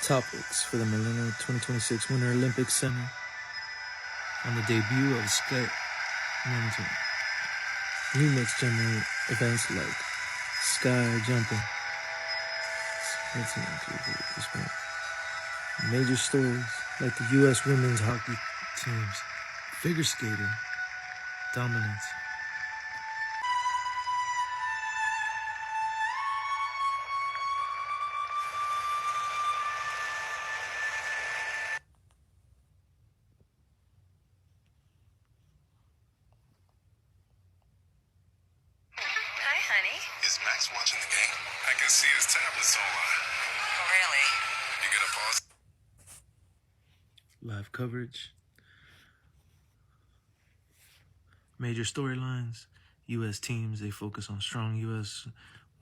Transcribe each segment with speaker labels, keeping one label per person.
Speaker 1: Topics for the Millennial 2026 Winter Olympics Center on the debut of Sky Mountain. New mixed generate events like sky jumping. Major stories like the U.S. women's hockey teams, figure skating, dominance.
Speaker 2: Hi, honey.
Speaker 3: Is Max watching the game? I can see his tablet's online.
Speaker 2: Really?
Speaker 3: You gonna pause?
Speaker 1: Live coverage. Major storylines. U.S. teams, they focus on strong U.S.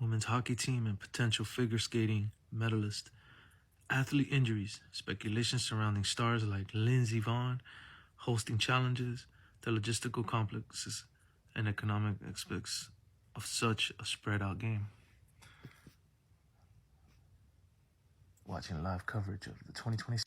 Speaker 1: women's hockey team and potential figure skating medalist. Athlete injuries. Speculation surrounding stars like Lindsey Vonn hosting challenges, the logistical complexes, and economic aspects of such a spread out game. Watching live coverage of the 2020.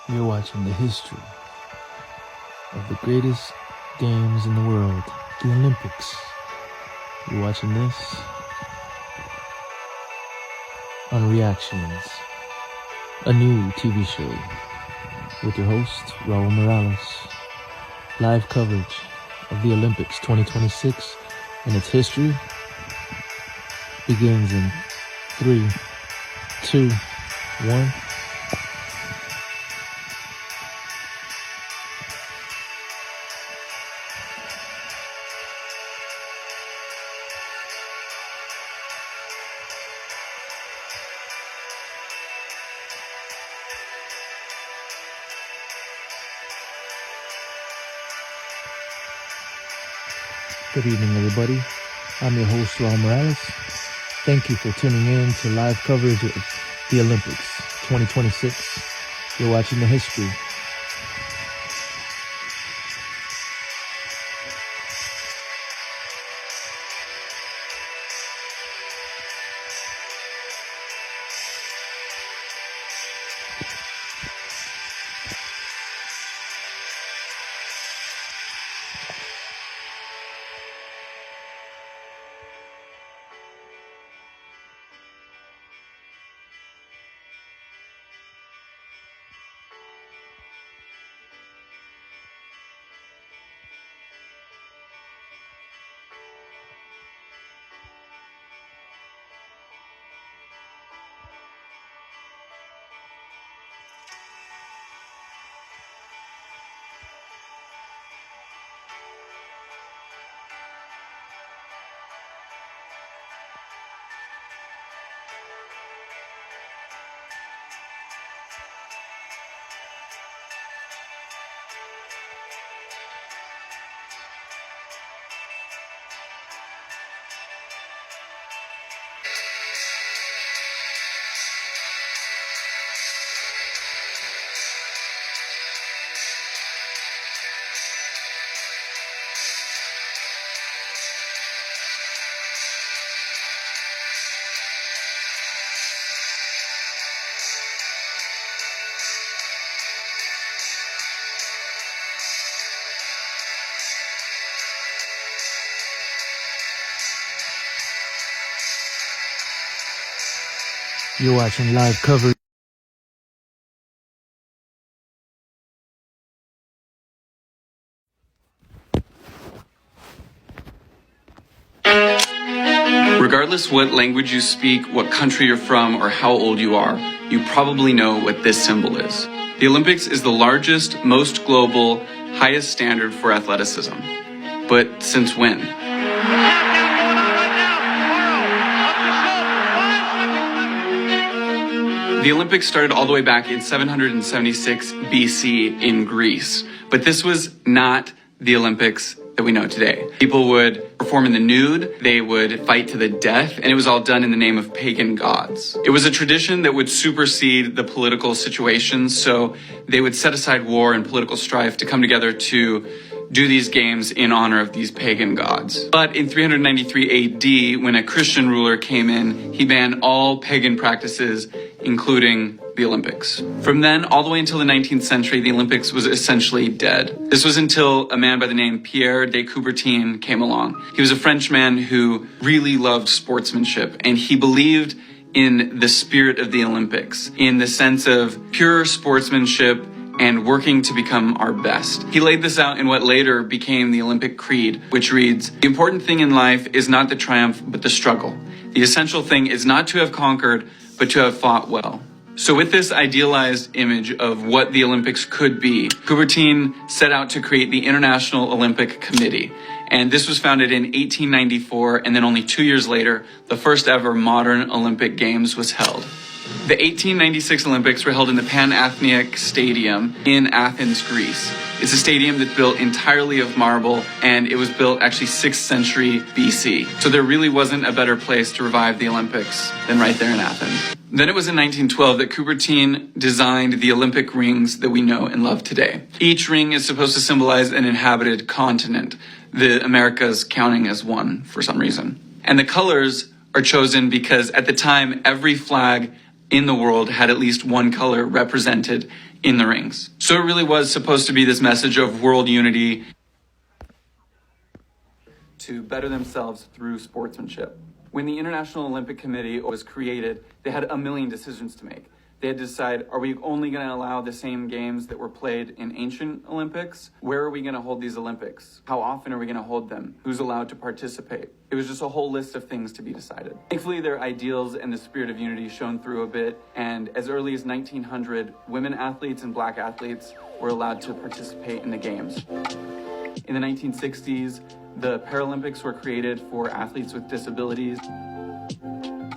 Speaker 1: You're watching the history of the greatest games in the world, the Olympics. You're watching this on Reactions, a new TV show with your host, Raul Morales. Live coverage of the Olympics 2026 and its history begins in 3, 2, 1. Good evening, everybody. I'm your host, Raul Morales. Thank you for tuning in to live coverage of the Olympics 2026. You're watching the history. You're watching live coverage.
Speaker 4: Regardless what language you speak, what country you're from, or how old you are, you probably know what this symbol is. The Olympics is the largest, most global, highest standard for athleticism. But since when? The Olympics started all the way back in 776 BC in Greece, but this was not the Olympics that we know today. People would perform in the nude, they would fight to the death, and it was all done in the name of pagan gods. It was a tradition that would supersede the political situation, so they would set aside war and political strife to come together to do these games in honor of these pagan gods. But in 393 AD, when a Christian ruler came in, he banned all pagan practices, including the Olympics. From then, all the way until the 19th century, the Olympics was essentially dead. This was until a man by the name Pierre de Coubertin came along. He was a Frenchman who really loved sportsmanship, and he believed in the spirit of the Olympics, in the sense of pure sportsmanship and working to become our best. He laid this out in what later became the Olympic Creed, which reads, "The important thing in life is not the triumph, but the struggle. The essential thing is not to have conquered, but to have fought well." So with this idealized image of what the Olympics could be, Coubertin set out to create the International Olympic Committee. And this was founded in 1894, and then only 2 years later, the first ever modern Olympic Games was held. The 1896 Olympics were held in the Pan-Athenic Stadium in Athens, Greece. It's a stadium that's built entirely of marble, and it was built actually 6th century BC. So there really wasn't a better place to revive the Olympics than right there in Athens. Then it was in 1912 that Coubertin designed the Olympic rings that we know and love today. Each ring is supposed to symbolize an inhabited continent, the Americas counting as one for some reason. And the colors are chosen because at the time, every flag in the world had at least one color represented in the rings. So it really was supposed to be this message of world unity to better themselves through sportsmanship. When the International Olympic Committee was created, they had a million decisions to make. They had to decide, are we only going to allow the same games that were played in ancient Olympics? Where are we going to hold these Olympics? How often are we going to hold them? Who's allowed to participate? It was just a whole list of things to be decided. Thankfully, their ideals and the spirit of unity shone through a bit, and as early as 1900, women athletes and black athletes were allowed to participate in the games. In the 1960s, the Paralympics were created for athletes with disabilities.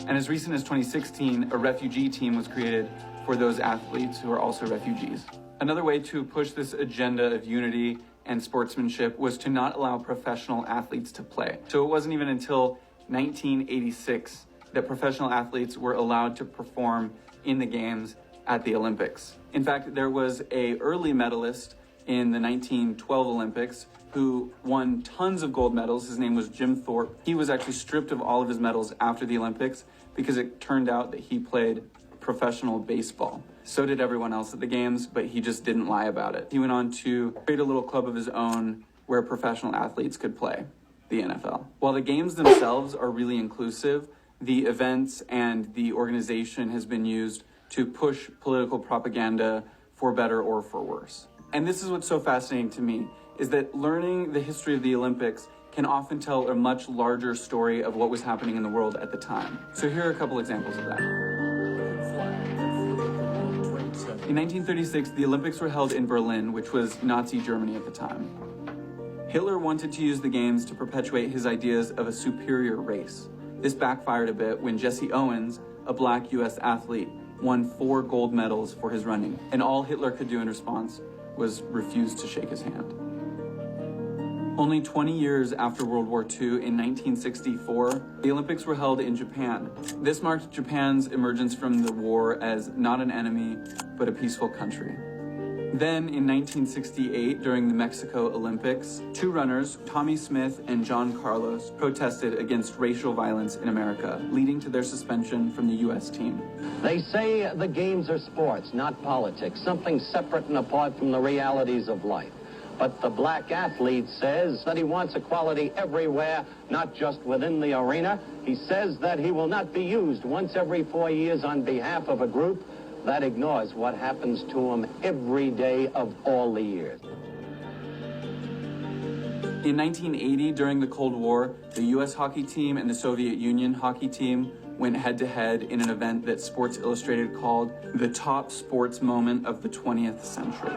Speaker 4: And as recent as 2016, a refugee team was created for those athletes who are also refugees. Another way to push this agenda of unity and sportsmanship was to not allow professional athletes to play. So it wasn't even until 1986 that professional athletes were allowed to perform in the games at the Olympics. In fact, there was an early medalist in the 1912 Olympics who won tons of gold medals. His name was Jim Thorpe. He was actually stripped of all of his medals after the Olympics because it turned out that he played professional baseball. So did everyone else at the games, but he just didn't lie about it. He went on to create a little club of his own where professional athletes could play, the NFL. While the games themselves are really inclusive, the events and the organization has been used to push political propaganda for better or for worse. And this is what's so fascinating to me, is that learning the history of the Olympics can often tell a much larger story of what was happening in the world at the time. So here are a couple examples of that. In 1936, the Olympics were held in Berlin, which was Nazi Germany at the time. Hitler wanted to use the games to perpetuate his ideas of a superior race. This backfired a bit when Jesse Owens, a black US athlete, won 4 gold medals for his running, and all Hitler could do in response was refuse to shake his hand. Only 20 years after World War II, in 1964, the Olympics were held in Japan. This marked Japan's emergence from the war as not an enemy, but a peaceful country. Then, in 1968, during the Mexico Olympics, 2 runners, Tommy Smith and John Carlos, protested against racial violence in America, leading to their suspension from the U.S. team.
Speaker 5: They say the games are sports, not politics, something separate and apart from the realities of life. But the black athlete says that he wants equality everywhere, not just within the arena. He says that he will not be used once every 4 years on behalf of a group that ignores what happens to him every day of all the years.
Speaker 4: In 1980, during the Cold War, the U.S. hockey team and the Soviet Union hockey team went head-to-head in an event that Sports Illustrated called the top sports moment of the 20th century.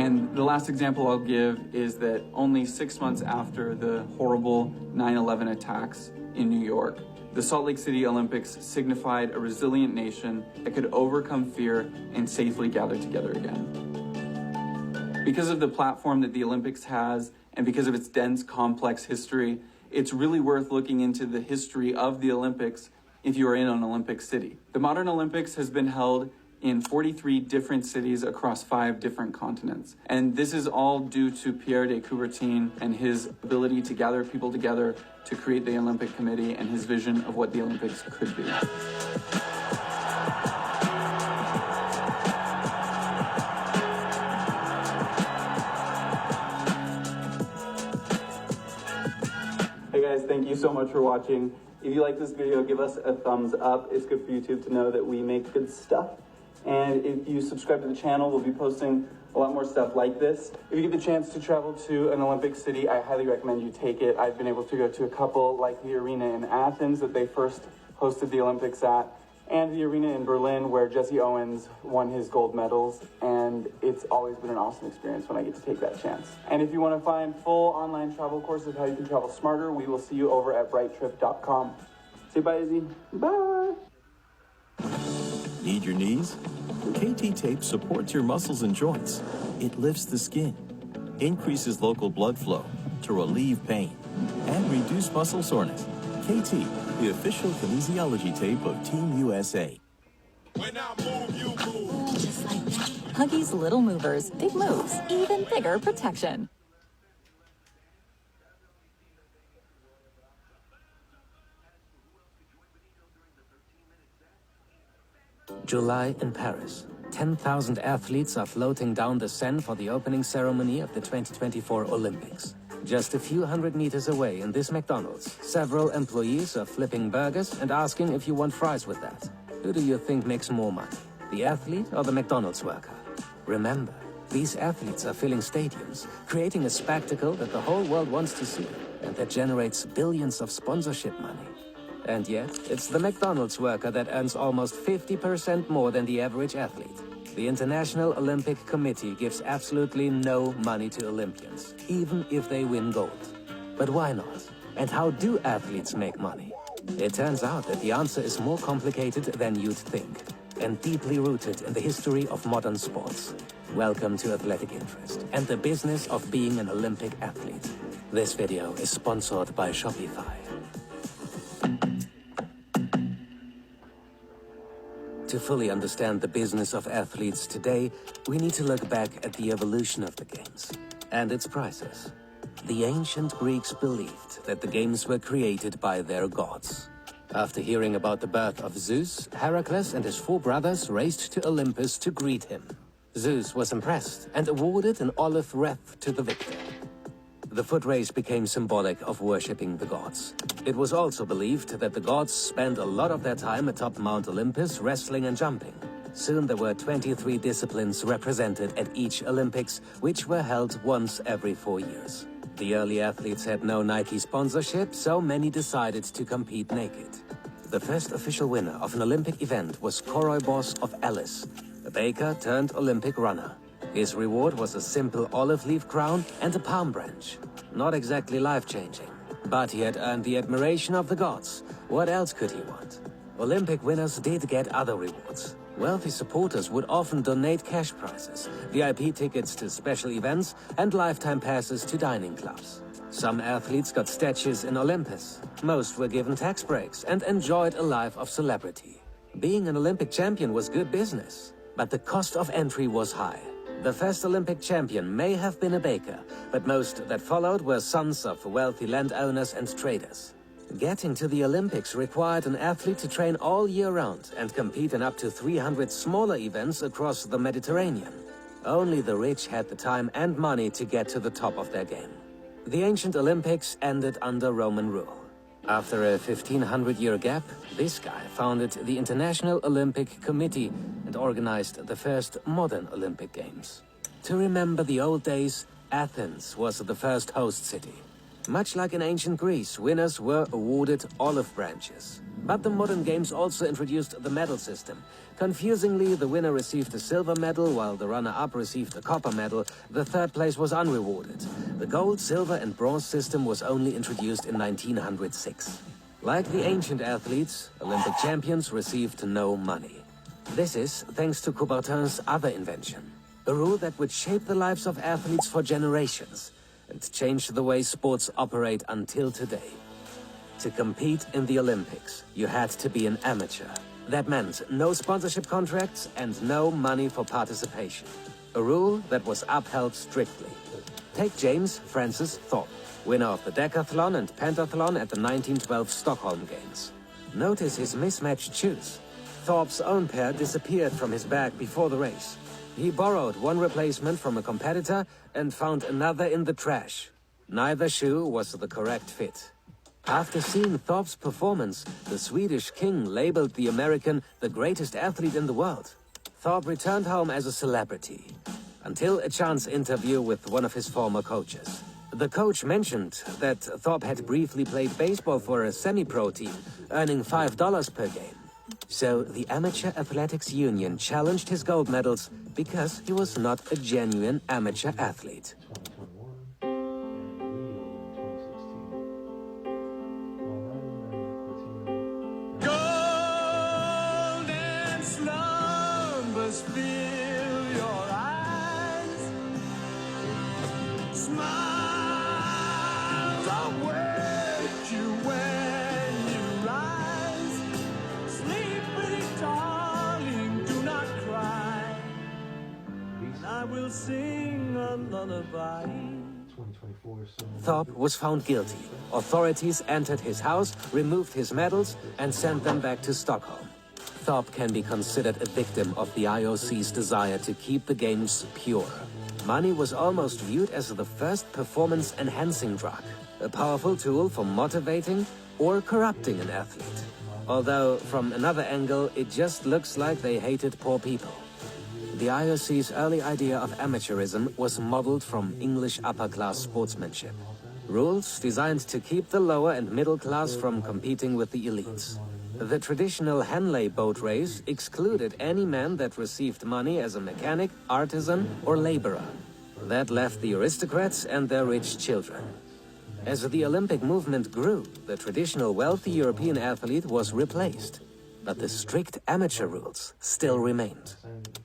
Speaker 4: And the last example I'll give is that only 6 months after the horrible 9/11 attacks in New York, the Salt Lake City Olympics signified a resilient nation that could overcome fear and safely gather together again. Because of the platform that the Olympics has, and because of its dense, complex history, it's really worth looking into the history of the Olympics if you are in an Olympic city. The modern Olympics has been held in 43 different cities across 5 different continents. And this is all due to Pierre de Coubertin and his ability to gather people together to create the Olympic Committee and his vision of what the Olympics could be. Hey guys, thank you so much for watching. If you like this video, give us a thumbs up. It's good for YouTube to know that we make good stuff. And if you subscribe to the channel, we'll be posting a lot more stuff like this. If you get the chance to travel to an Olympic city, I highly recommend you take it. I've been able to go to a couple, like the arena in Athens that they first hosted the Olympics at, and the arena in Berlin where Jesse Owens won his gold medals. And it's always been an awesome experience when I get to take that chance. And if you want to find full online travel courses of how you can travel smarter, we will see you over at brighttrip.com. Say bye, Izzy. Bye.
Speaker 6: Need your knees? KT Tape supports your muscles and joints. It lifts the skin, increases local blood flow to relieve pain, and reduce muscle soreness. KT, the official kinesiology tape of Team USA.
Speaker 3: When I move, you move.
Speaker 7: Just like that. Huggies Little Movers. Big moves. Even bigger protection.
Speaker 8: July in Paris. 10,000 athletes are floating down the Seine for the opening ceremony of the 2024 Olympics. Just a few hundred meters away in this McDonald's, several employees are flipping burgers and asking if you want fries with that. Who do you think makes more money, the athlete or the McDonald's worker? Remember, these athletes are filling stadiums, creating a spectacle that the whole world wants to see and that generates billions of sponsorship money. And yet, it's the McDonald's worker that earns almost 50% more than the average athlete. The International Olympic Committee gives absolutely no money to Olympians, even if they win gold. But why not? And how do athletes make money? It turns out that the answer is more complicated than you'd think, and deeply rooted in the history of modern sports. Welcome to Athletic Interest and the business of being an Olympic athlete. This video is sponsored by Shopify. To fully understand the business of athletes today, we need to look back at the evolution of the games and its prices. The ancient Greeks believed that the games were created by their gods. After hearing about the birth of Zeus, Heracles and his 4 brothers raced to Olympus to greet him. Zeus was impressed and awarded an olive wreath to the victor. The foot race became symbolic of worshipping the gods. It was also believed that the gods spent a lot of their time atop Mount Olympus wrestling and jumping. Soon there were 23 disciplines represented at each Olympics, which were held once every 4 years. The early athletes had no Nike sponsorship, so many decided to compete naked. The first official winner of an Olympic event was Koroibos of Elis, a baker turned Olympic runner. His reward was a simple olive leaf crown and a palm branch. Not exactly life-changing, but he had earned the admiration of the gods. What else could he want? Olympic winners did get other rewards. Wealthy supporters would often donate cash prizes, VIP tickets to special events, and lifetime passes to dining clubs. Some athletes got statues in Olympus. Most were given tax breaks and enjoyed a life of celebrity. Being an Olympic champion was good business, but the cost of entry was high. The first Olympic champion may have been a baker, but most that followed were sons of wealthy landowners and traders. Getting to the Olympics required an athlete to train all year round and compete in up to 300 smaller events across the Mediterranean. Only the rich had the time and money to get to the top of their game. The ancient Olympics ended under Roman rule. After a 1500-year gap, this guy founded the International Olympic Committee and organized the first modern Olympic Games. To remember the old days, Athens was the first host city. Much like in ancient Greece, winners were awarded olive branches. But the modern games also introduced the medal system. Confusingly, the winner received a silver medal, while the runner-up received a copper medal. The third place was unrewarded. The gold, silver and bronze system was only introduced in 1906. Like the ancient athletes, Olympic champions received no money. This is thanks to Coubertin's other invention, a rule that would shape the lives of athletes for generations and change the way sports operate until today. To compete in the Olympics, you had to be an amateur. That meant no sponsorship contracts and no money for participation. A rule that was upheld strictly. Take James Francis Thorpe, winner of the decathlon and pentathlon at the 1912 Stockholm Games. Notice his mismatched shoes. Thorpe's own pair disappeared from his bag before the race. He borrowed one replacement from a competitor and found another in the trash. Neither shoe was the correct fit. After seeing Thorpe's performance, the Swedish king labeled the American the greatest athlete in the world. Thorpe returned home as a celebrity, until a chance interview with one of his former coaches. The coach mentioned that Thorpe had briefly played baseball for a semi-pro team, earning $5 per game. So the Amateur Athletics Union challenged his gold medals because he was not a genuine amateur athlete.
Speaker 9: Golden slumbers fill your eyes. Smiles await you when you rise. Sleep, pretty darling, do not cry. I will sing a lullaby.
Speaker 8: Thorpe was found guilty. Authorities entered his house, removed his medals, and sent them back to Stockholm. Thorpe can be considered a victim of the IOC's desire to keep the games pure. Money was almost viewed as the first performance-enhancing drug, a powerful tool for motivating or corrupting an athlete. Although, from another angle, it just looks like they hated poor people. The IOC's early idea of amateurism was modeled from English upper-class sportsmanship. Rules designed to keep the lower and middle class from competing with the elites. The traditional Henley boat race excluded any man that received money as a mechanic, artisan, or laborer. That left the aristocrats and their rich children. As the Olympic movement grew, the traditional wealthy European athlete was replaced. But the strict amateur rules still remained.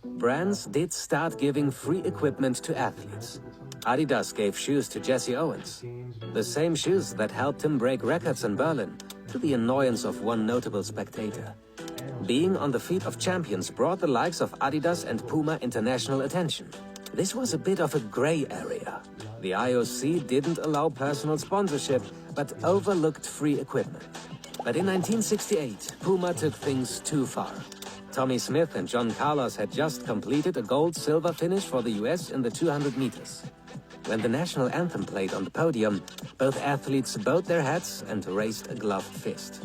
Speaker 8: Brands did start giving free equipment to athletes. Adidas gave shoes to Jesse Owens, the same shoes that helped him break records in Berlin, to the annoyance of one notable spectator. Being on the feet of champions brought the likes of Adidas and Puma international attention. This was a bit of a gray area. The IOC didn't allow personal sponsorship, but overlooked free equipment. But in 1968, Puma took things too far. Tommy Smith and John Carlos had just completed a gold-silver finish for the US in the 200 meters. When the national anthem played on the podium, both athletes bowed their heads and raised a gloved fist.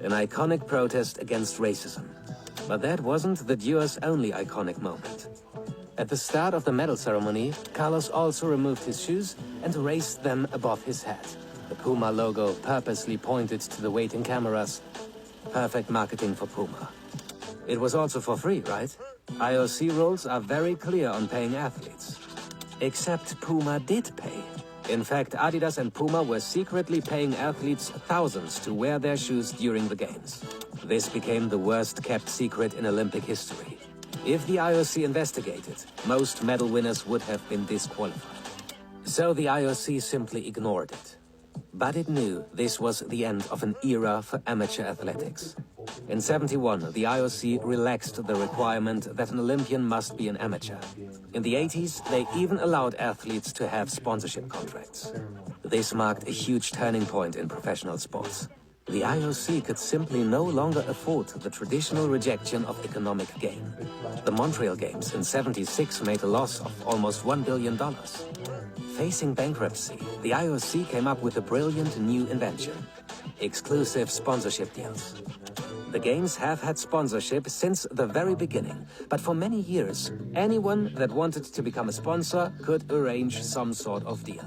Speaker 8: An iconic protest against racism. But that wasn't the duo's only iconic moment. At the start of the medal ceremony, Carlos also removed his shoes and raised them above his head. The Puma logo purposely pointed to the waiting cameras. Perfect marketing for Puma. It was also for free, right? IOC rules are very clear on paying athletes. Except Puma did pay. In fact, Adidas and Puma were secretly paying athletes thousands to wear their shoes during the games. This became the worst-kept secret in Olympic history. If the IOC investigated, most medal winners would have been disqualified. So the IOC simply ignored it. But it knew this was the end of an era for amateur athletics. In '71, the IOC relaxed the requirement that an Olympian must be an amateur. In the '80s, they even allowed athletes to have sponsorship contracts. This marked a huge turning point in professional sports. The IOC could simply no longer afford the traditional rejection of economic gain. The Montreal Games in '76 made a loss of almost $1 billion. Facing bankruptcy, the IOC came up with a brilliant new invention: exclusive sponsorship deals. The Games have had sponsorship since the very beginning, but for many years, anyone that wanted to become a sponsor could arrange some sort of deal.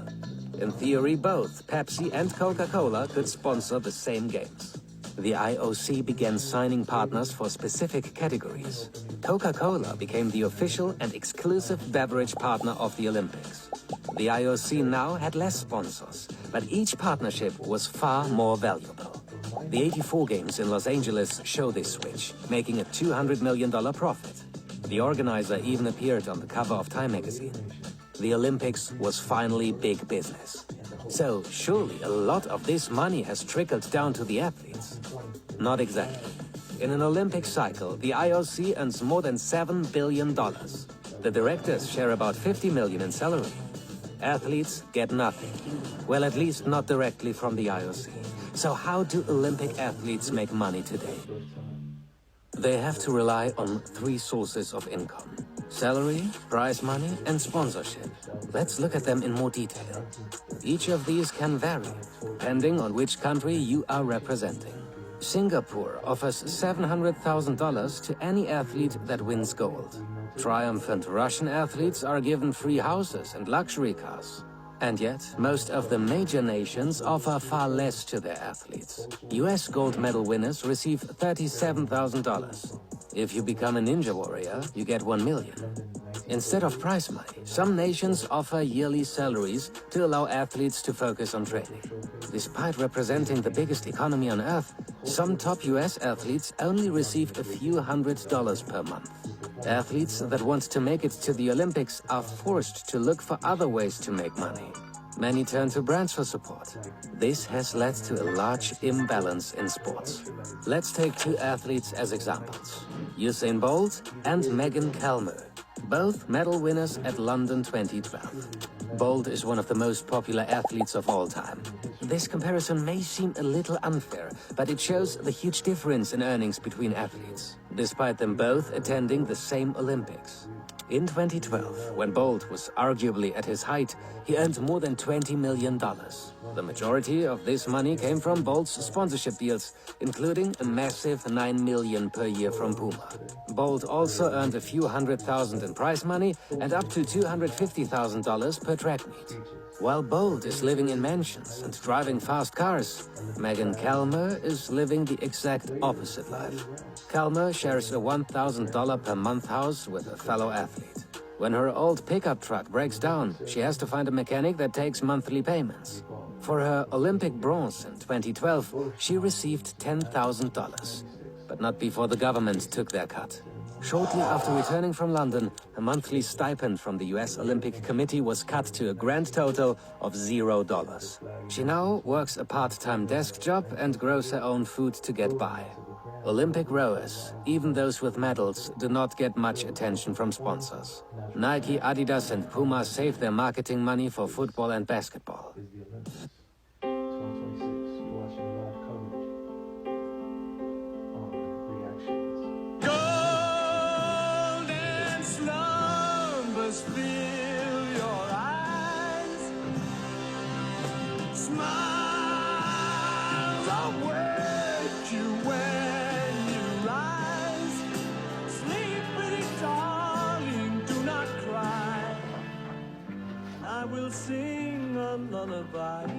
Speaker 8: In theory, both Pepsi and Coca-Cola could sponsor the same games. The IOC began signing partners for specific categories. Coca-Cola became the official and exclusive beverage partner of the Olympics. The IOC now had less sponsors, but each partnership was far more valuable. The 84 games in Los Angeles show this switch, making a $200 million profit. The organizer even appeared on the cover of Time magazine. The Olympics was finally big business. So surely a lot of this money has trickled down to the athletes. Not exactly. In an Olympic cycle, the IOC earns more than $7 billion. The directors share about $50 million in salary. Athletes get nothing. Well, at least not directly from the IOC. So how do Olympic athletes make money today? They have to rely on three sources of income: salary, prize money, and sponsorship. Let's look at them in more detail. Each of these can vary, depending on which country you are representing. Singapore offers $700,000 to any athlete that wins gold. Triumphant Russian athletes are given free houses and luxury cars. And yet, most of the major nations offer far less to their athletes. US gold medal winners receive $37,000. If you become a ninja warrior, you get $1 million. Instead of prize money, some nations offer yearly salaries to allow athletes to focus on training. Despite representing the biggest economy on Earth, some top US athletes only receive a few $100s per month. Athletes that want to make it to the Olympics are forced to look for other ways to make money. Many turn to brands for support. This has led to a large imbalance in sports. Let's take two athletes as examples: Usain Bolt and Megan Calmer, both medal winners at London 2012. Bolt is one of the most popular athletes of all time. This comparison may seem a little unfair, but it shows the huge difference in earnings between athletes, despite them both attending the same Olympics. In 2012, when Bolt was arguably at his height, he earned more than $20 million. The majority of this money came from Bolt's sponsorship deals, including a massive $9 million per year from Puma. Bolt also earned a few $100,000 in prize money and up to $250,000 per track meet. While Bolt is living in mansions and driving fast cars, Megan Calmer is living the exact opposite life. Calmer shares a $1,000 per month house with a fellow athlete. When her old pickup truck breaks down, she has to find a mechanic that takes monthly payments. For her Olympic bronze in 2012, she received $10,000, but not before the government took their cut. Shortly after returning from London, a monthly stipend from the US Olympic Committee was cut to a grand total of $0. She now works a part-time desk job and grows her own food to get by. Olympic rowers, even those with medals, do not get much attention from sponsors. Nike, Adidas, and Puma save their marketing money for football and basketball.
Speaker 9: Golden slumbers fill your eyes. Smiles await you when you rise. Sleep, pretty darling, do not cry. I will sing a lullaby.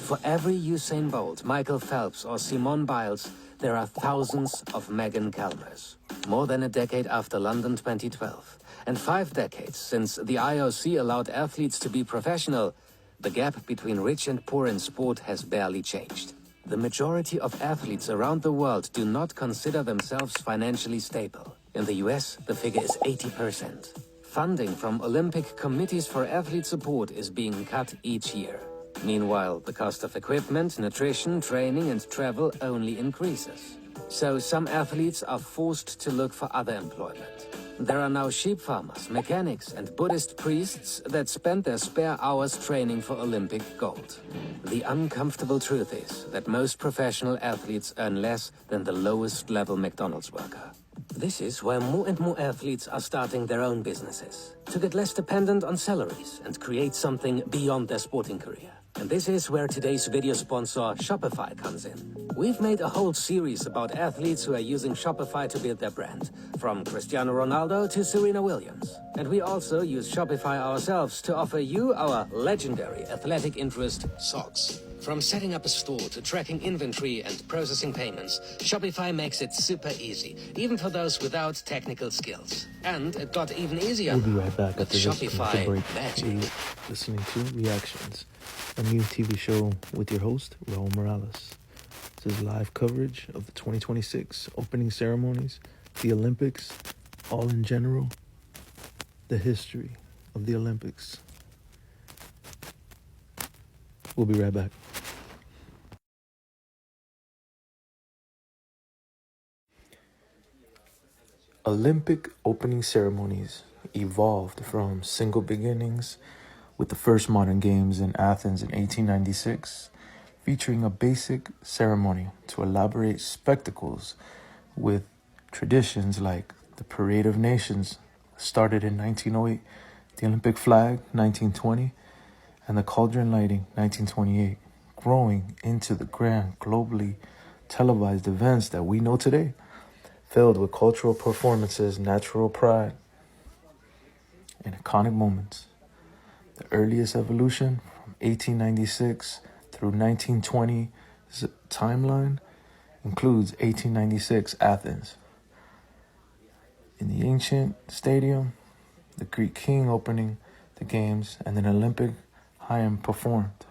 Speaker 8: For every Usain Bolt, Michael Phelps, or Simone Biles, there are thousands of Megan Calmers. More than a decade after London 2012, and 5 decades since the IOC allowed athletes to be professional, the gap between rich and poor in sport has barely changed. The majority of athletes around the world do not consider themselves financially stable. In the US, the figure is 80%. Funding from Olympic committees for athlete support is being cut each year. Meanwhile, the cost of equipment, nutrition, training, and travel only increases. So some athletes are forced to look for other employment. There are now sheep farmers, mechanics, and Buddhist priests that spend their spare hours training for Olympic gold. The uncomfortable truth is that most professional athletes earn less than the lowest level McDonald's worker. This is why more and more athletes are starting their own businesses, to get less dependent on salaries and create something beyond their sporting career. And this is where today's video sponsor, Shopify, comes in. We've made a whole series about athletes who are using Shopify to build their brand, from Cristiano Ronaldo to Serena Williams. And we also use Shopify ourselves to offer you our legendary athletic interest socks. From setting up a store to tracking inventory and processing payments, Shopify makes it super easy, even for those without technical skills. And it got even easier
Speaker 1: We'll be right back
Speaker 8: with
Speaker 1: after this
Speaker 8: Shopify
Speaker 1: commercial break.
Speaker 8: Magic.
Speaker 1: You're listening to Reactions, a new TV show with your host, Raul Morales. This is live coverage of the 2026 opening ceremonies, the Olympics, all in general, the history of the Olympics. We'll be right back. Olympic opening ceremonies evolved from single beginnings with the first modern games in Athens in 1896, featuring a basic ceremony to elaborate spectacles with traditions like the Parade of Nations, started in 1908, the Olympic flag, 1920, and the cauldron lighting, 1928, growing into the grand, globally televised events that we know today, filled with cultural performances, natural pride, and iconic moments. The earliest evolution from 1896 through 1920 timeline includes 1896 Athens. In the ancient stadium, the Greek king opening the games and an Olympic hymn performed.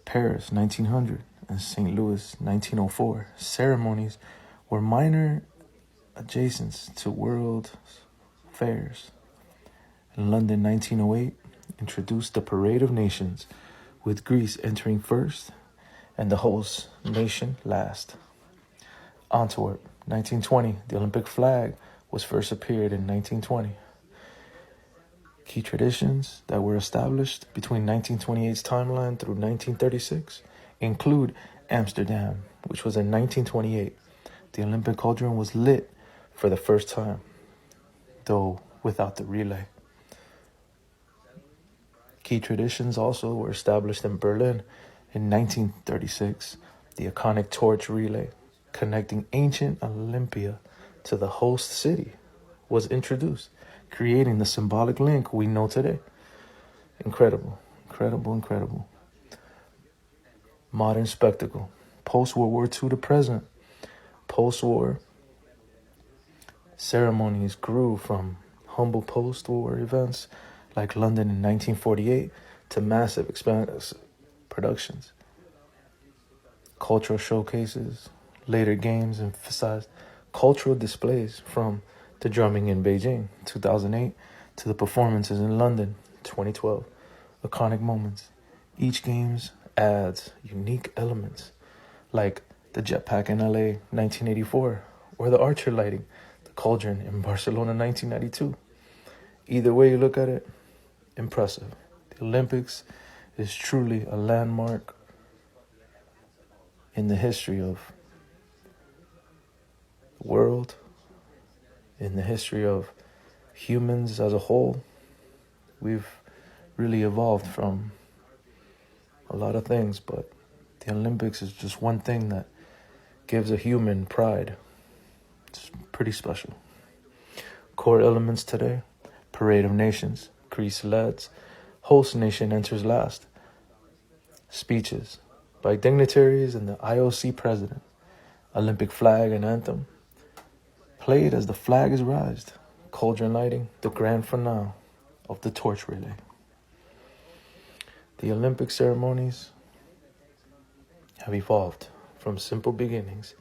Speaker 1: Paris, 1900, and St. Louis, 1904, ceremonies were minor adjacents to world fairs. In London, 1908, introduced the Parade of Nations, with Greece entering first and the host nation last. Antwerp, 1920, the Olympic flag was first appeared in 1920. Key traditions that were established between 1928's timeline through 1936 include Amsterdam, which was in 1928. The Olympic cauldron was lit for the first time, though without the relay. Key traditions also were established in Berlin in 1936. The iconic torch relay connecting ancient Olympia to the host city was introduced, creating the symbolic link we know today. Incredible, incredible, incredible. Modern spectacle, post-World War II to present. Post-war ceremonies grew from humble post-war events like London in 1948 to massive productions. Cultural showcases, later games emphasized cultural displays, from the drumming in Beijing, 2008, to the performances in London, 2012. Iconic moments. Each games adds unique elements, like the jetpack in LA, 1984, or the archer lighting, the cauldron in Barcelona, 1992. Either way you look at it, impressive. The Olympics is truly a landmark in the history of the world, in the history of humans as a whole. We've really evolved from a lot of things, but the Olympics is just one thing that gives a human pride. It's pretty special. Core elements today: Parade of Nations, Greece leads, host nation enters last. Speeches by dignitaries and the IOC president. Olympic flag and anthem played as the flag is raised. Cauldron lighting, the grand finale of the torch relay. The Olympic ceremonies have evolved from simple beginnings,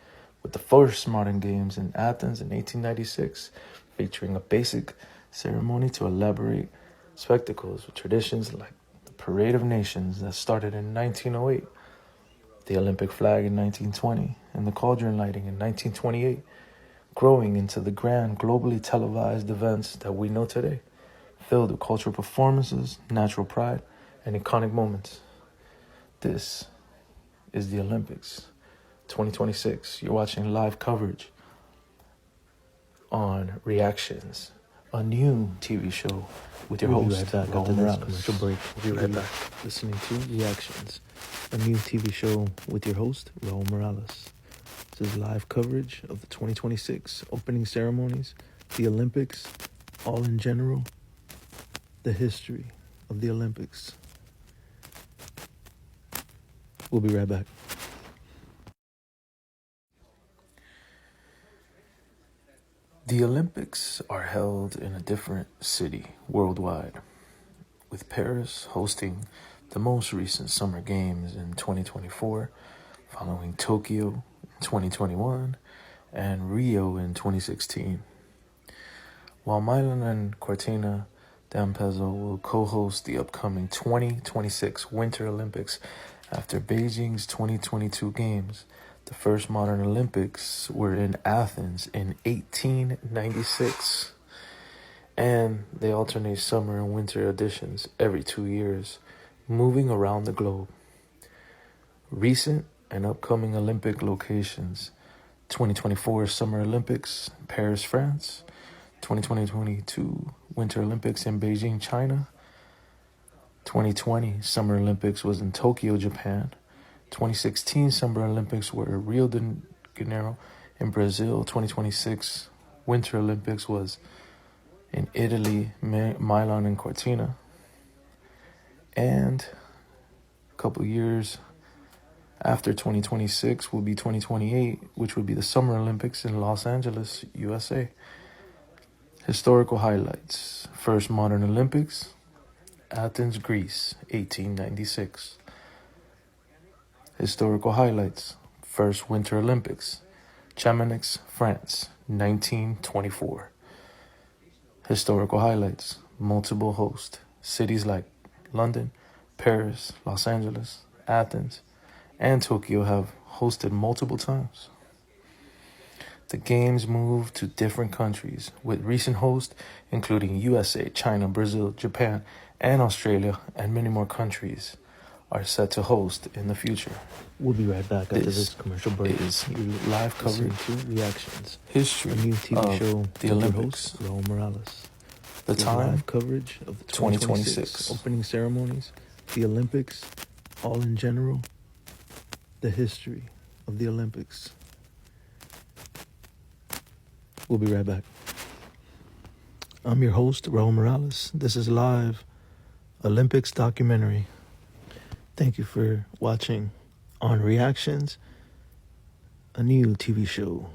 Speaker 1: with the first modern games in Athens in 1896, featuring a basic ceremony to elaborate spectacles with traditions like the Parade of Nations that started in 1908, the Olympic flag in 1920, and the cauldron lighting in 1928, growing into the grand, globally televised events that we know today, filled with cultural performances, natural pride, and iconic moments. This is the Olympics 2026. You're watching live coverage on Reactions, a new TV show with your
Speaker 10: We'll be
Speaker 1: host,
Speaker 10: right back
Speaker 1: Raul
Speaker 10: after this
Speaker 1: Morales.
Speaker 10: commercial break.
Speaker 1: We'll be right back. Listening to Reactions, a new TV show with your host, Raul Morales. This is live coverage of the 2026 opening ceremonies, the Olympics, all in general, the history of the Olympics. We'll be right back. The Olympics are held in a different city worldwide, with Paris hosting the most recent Summer Games in 2024, following Tokyo in 2021 and Rio in 2016. While Milan and Cortina d'Ampezzo will co-host the upcoming 2026 Winter Olympics after Beijing's 2022 Games, the first modern Olympics were in Athens in 1896, and they alternate summer and winter editions every 2 years, moving around the globe. Recent and upcoming Olympic locations: 2024 Summer Olympics, Paris, France; 2022 Winter Olympics in Beijing, China; 2020 Summer Olympics was in Tokyo, Japan; 2016 Summer Olympics were Rio de Janeiro in Brazil; 2026 Winter Olympics was in Italy, Milan and Cortina; and a couple years after 2026 will be 2028, which would be the Summer Olympics in Los Angeles, USA. Historical highlights: first modern Olympics, Athens, Greece, 1896. Historical highlights: first Winter Olympics, Chamonix, France, 1924. Historical highlights: multiple hosts, cities like London, Paris, Los Angeles, Athens, and Tokyo have hosted multiple times. The games moved to different countries, with recent hosts including USA, China, Brazil, Japan, and Australia, and many more countries are set to host in the future.
Speaker 10: We'll be right back after this commercial break.
Speaker 1: Is live coverage
Speaker 10: to Reactions,
Speaker 1: history
Speaker 10: a new TV show
Speaker 1: of the
Speaker 10: with your
Speaker 1: Olympics.
Speaker 10: host, Raul Morales.
Speaker 1: The
Speaker 10: This is
Speaker 1: time,
Speaker 10: live coverage of the 2026 opening ceremonies, the Olympics, all in general, the history of the Olympics. We'll be right back. I'm your host, Raul Morales. This is live Olympics documentary. Thank you for watching on Reactions, a new TV show